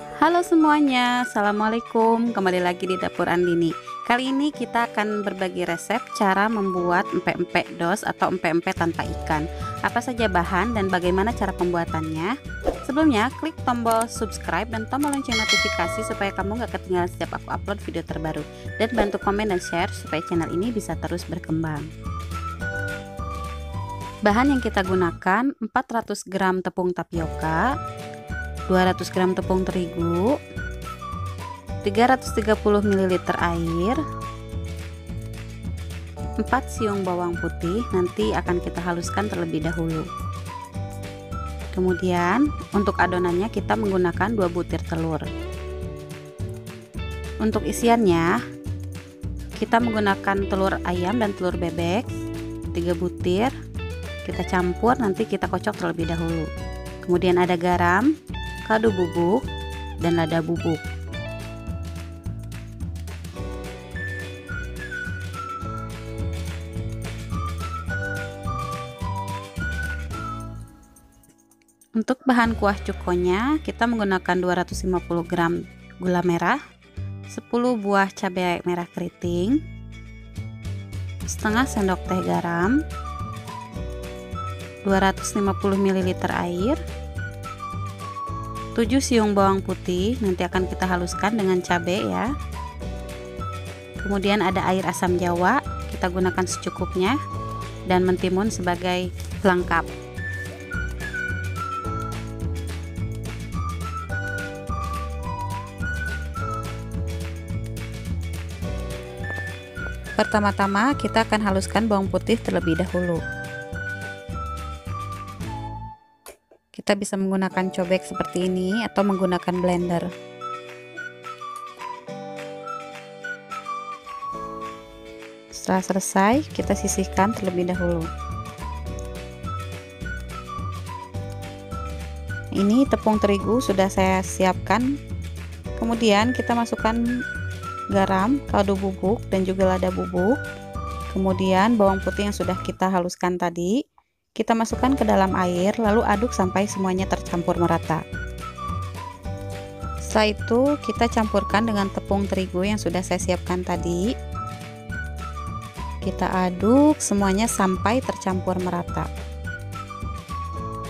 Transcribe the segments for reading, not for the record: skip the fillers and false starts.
Halo semuanya, Assalamualaikum. Kembali lagi di Dapur Andini. Kali ini kita akan berbagi resep cara membuat empek-empek dos atau empek-empek tanpa ikan. Apa saja bahan dan bagaimana cara pembuatannya. Sebelumnya, klik tombol subscribe dan tombol lonceng notifikasi supaya kamu gak ketinggalan setiap aku upload video terbaru. Dan bantu komen dan share supaya channel ini bisa terus berkembang. Bahan yang kita gunakan 400 gram tepung tapioka, 200 gram tepung terigu, 330 ml air, 4 siung bawang putih, nanti akan kita haluskan terlebih dahulu. Kemudian untuk adonannya kita menggunakan 2 butir telur. Untuk isiannya kita menggunakan telur ayam dan telur bebek 3 butir. Kita campur, nanti kita kocok terlebih dahulu. Kemudian ada garam, kaldu bubuk, dan lada bubuk. Untuk bahan kuah cukonya kita menggunakan 250 gram gula merah, 10 buah cabai merah keriting, setengah sendok teh garam, 250 ml air, 7 siung bawang putih, nanti akan kita haluskan dengan cabai ya. Kemudian ada air asam jawa, kita gunakan secukupnya, dan mentimun sebagai pelengkap. Pertama-tama kita akan haluskan bawang putih terlebih dahulu. Kita bisa menggunakan cobek seperti ini atau menggunakan blender. Setelah selesai, kita sisihkan terlebih dahulu. Ini tepung terigu sudah saya siapkan. Kemudian kita masukkan garam, kaldu bubuk, dan juga lada bubuk. Kemudian bawang putih yang sudah kita haluskan tadi kita masukkan ke dalam air, lalu aduk sampai semuanya tercampur merata. Setelah itu kita campurkan dengan tepung terigu yang sudah saya siapkan tadi. Kita aduk semuanya sampai tercampur merata.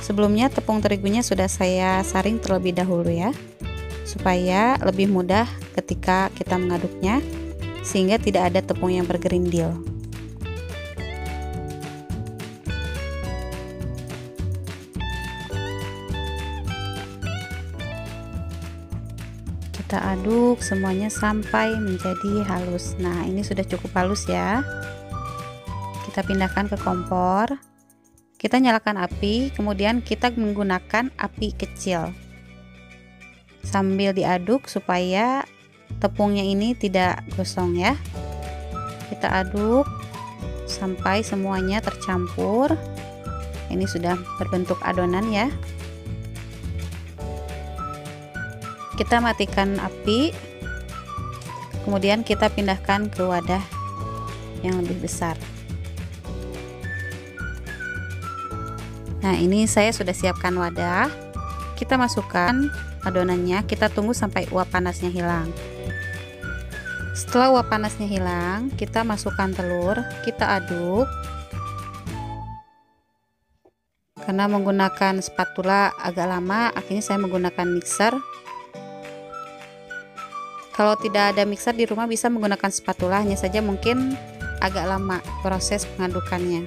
Sebelumnya tepung terigunya sudah saya saring terlebih dahulu ya, supaya lebih mudah ketika kita mengaduknya, sehingga tidak ada tepung yang bergerindil. Kita aduk semuanya sampai menjadi halus. Nah, ini sudah cukup halus ya. Kita pindahkan ke kompor. Kita nyalakan api, kemudian kita menggunakan api kecil. Sambil diaduk supaya tepungnya ini tidak gosong ya. Kita aduk sampai semuanya tercampur. Ini sudah berbentuk adonan ya. Kita matikan api, kemudian kita pindahkan ke wadah yang lebih besar. Nah, ini saya sudah siapkan wadah. Kita masukkan adonannya, kita tunggu sampai uap panasnya hilang. Setelah uap panasnya hilang, kita masukkan telur, kita aduk. Karena menggunakan spatula agak lama, akhirnya saya menggunakan mixer. Kalau tidak ada mixer di rumah bisa menggunakan spatula, hanya saja mungkin agak lama proses pengadukannya.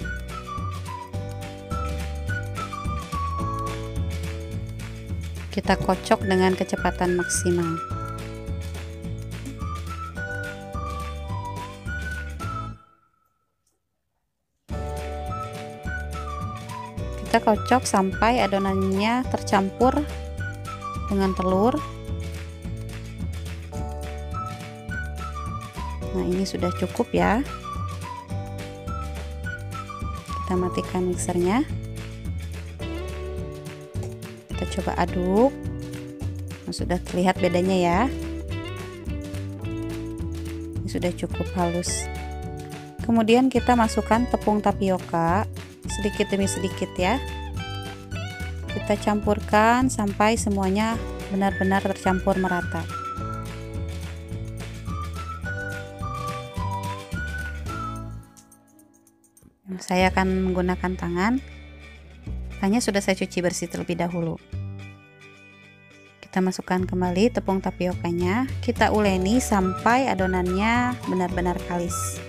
Kita kocok dengan kecepatan maksimal. Kita kocok sampai adonannya tercampur dengan telur. Nah, ini sudah cukup ya. Kita matikan mixernya. Kita coba aduk. Nah, sudah terlihat bedanya ya. Ini sudah cukup halus. Kemudian kita masukkan tepung tapioka sedikit demi sedikit ya. Kita campurkan sampai semuanya benar-benar tercampur merata. Saya akan menggunakan tangan. Tangannya sudah saya cuci bersih terlebih dahulu. Kita masukkan kembali tepung tapiokanya. Kita uleni sampai adonannya benar-benar kalis.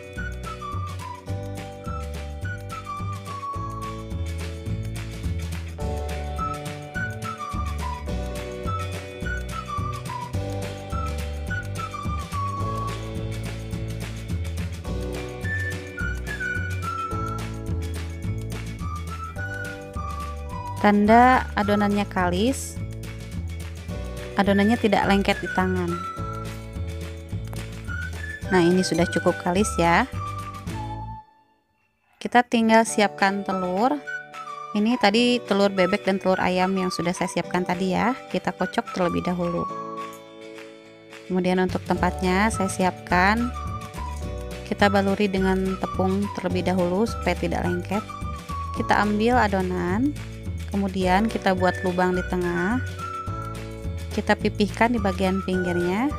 Tanda adonannya kalis, adonannya tidak lengket di tangan. Nah, ini sudah cukup kalis ya. Kita tinggal siapkan telur. Ini tadi telur bebek dan telur ayam yang sudah saya siapkan tadi ya. Kita kocok terlebih dahulu. Kemudian untuk tempatnya saya siapkan. Kita baluri dengan tepung terlebih dahulu supaya tidak lengket. Kita ambil adonan. Kemudian kita buat lubang di tengah, kita pipihkan di bagian pinggirnya.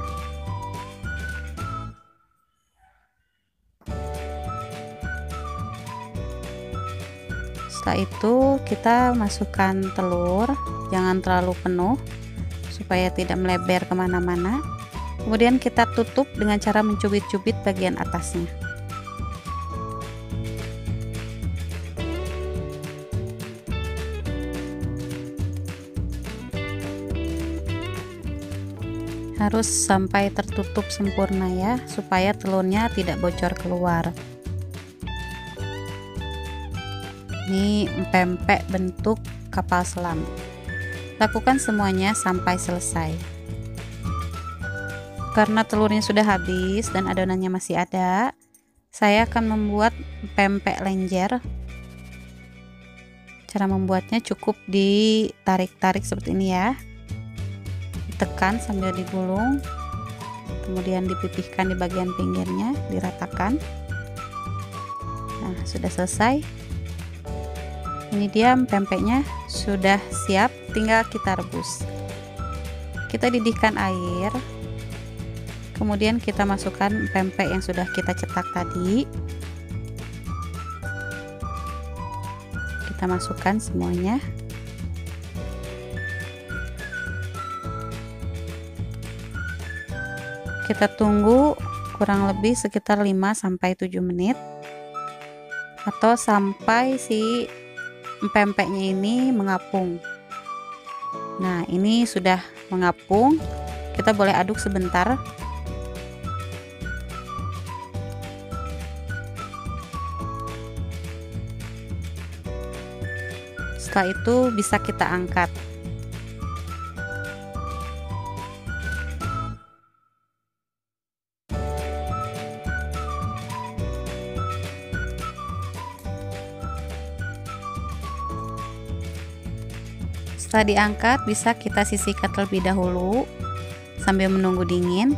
Setelah itu kita masukkan telur, jangan terlalu penuh supaya tidak melebar kemana-mana. Kemudian kita tutup dengan cara mencubit-cubit bagian atasnya. Harus sampai tertutup sempurna ya, supaya telurnya tidak bocor keluar. Ini empek-empek bentuk kapal selam. Lakukan semuanya sampai selesai. Karena telurnya sudah habis dan adonannya masih ada, saya akan membuat empek-empek lenjer. Cara membuatnya cukup ditarik-tarik seperti ini ya. Tekan sambil digulung, kemudian dipipihkan di bagian pinggirnya, diratakan. Nah, sudah selesai. Ini dia pempeknya sudah siap, tinggal kita rebus. Kita didihkan air, kemudian kita masukkan pempek yang sudah kita cetak tadi. Kita masukkan semuanya. Kita tunggu kurang lebih sekitar 5-7 menit atau sampai si pempeknya ini mengapung. Nah, ini sudah mengapung. Kita boleh aduk sebentar. Setelah itu bisa kita angkat. Setelah diangkat, bisa kita sisihkan terlebih dahulu sambil menunggu dingin.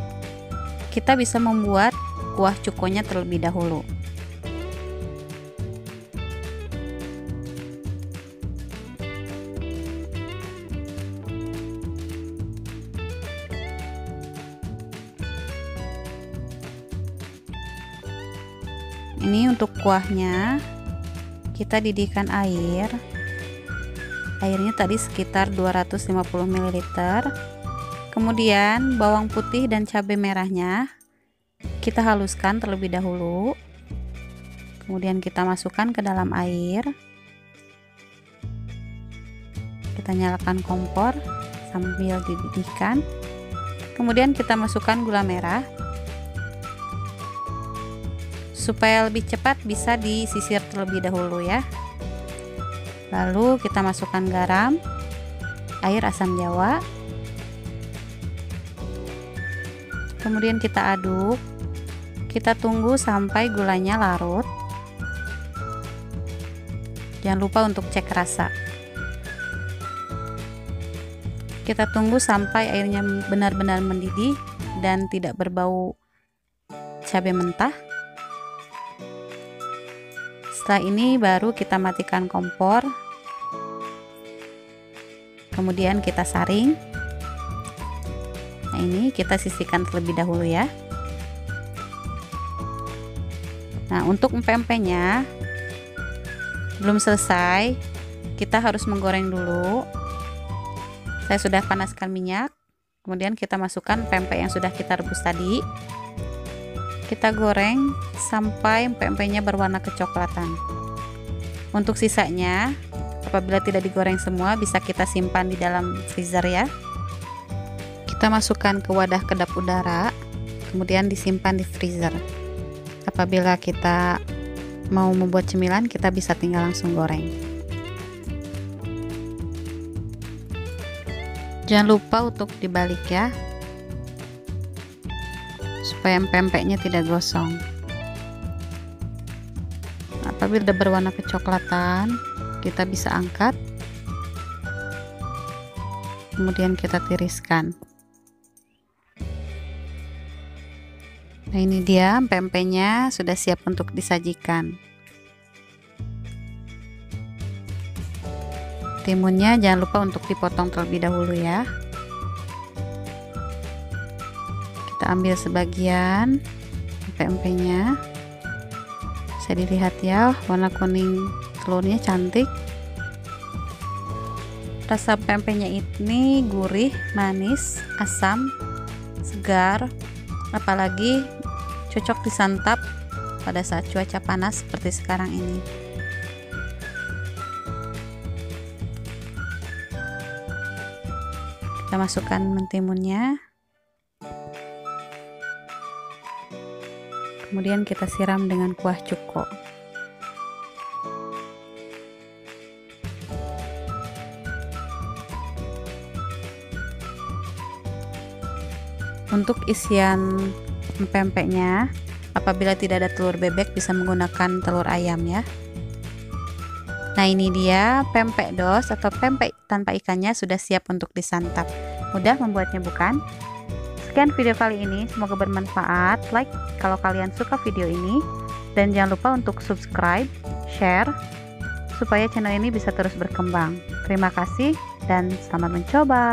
Kita bisa membuat kuah cukonya terlebih dahulu. Ini untuk kuahnya, kita didihkan air. Airnya tadi sekitar 250 ml. Kemudian bawang putih dan cabai merahnya kita haluskan terlebih dahulu. Kemudian kita masukkan ke dalam air. Kita nyalakan kompor sambil dididihkan. Kemudian kita masukkan gula merah. Supaya lebih cepat bisa disisir terlebih dahulu ya. Lalu kita masukkan garam, air asam jawa, kemudian kita aduk. Kita tunggu sampai gulanya larut. Jangan lupa untuk cek rasa. Kita tunggu sampai airnya benar-benar mendidih dan tidak berbau cabai mentah. Setelah ini baru kita matikan kompor. Kemudian kita saring. Nah, ini kita sisihkan terlebih dahulu ya. Nah, untuk empek-empeknya belum selesai, kita harus menggoreng dulu. Saya sudah panaskan minyak, kemudian kita masukkan pempek yang sudah kita rebus tadi. Kita goreng sampai empek-empeknya berwarna kecoklatan. Untuk sisanya, apabila tidak digoreng semua, bisa kita simpan di dalam freezer ya. Kita masukkan ke wadah kedap udara, kemudian disimpan di freezer. Apabila kita mau membuat cemilan, kita bisa tinggal langsung goreng. Jangan lupa untuk dibalik ya, supaya empek-empeknya tidak gosong. Apabila sudah berwarna kecoklatan, kita bisa angkat, kemudian kita tiriskan. Nah, ini dia empek-empeknya sudah siap untuk disajikan. Timunnya jangan lupa untuk dipotong terlebih dahulu ya. Kita ambil sebagian empek-empeknya. Bisa dilihat ya, warna kuning telurnya cantik. Rasa empek-empeknya ini gurih, manis, asam, segar, apalagi cocok disantap pada saat cuaca panas seperti sekarang ini. Kita masukkan mentimunnya, kemudian kita siram dengan kuah cuko. Untuk isian empek-empeknya, apabila tidak ada telur bebek, bisa menggunakan telur ayam ya. Nah, ini dia pempek dos atau pempek tanpa ikannya sudah siap untuk disantap. Mudah membuatnya bukan? Sekian video kali ini, semoga bermanfaat. Like kalau kalian suka video ini, dan jangan lupa untuk subscribe, share, supaya channel ini bisa terus berkembang. Terima kasih dan selamat mencoba.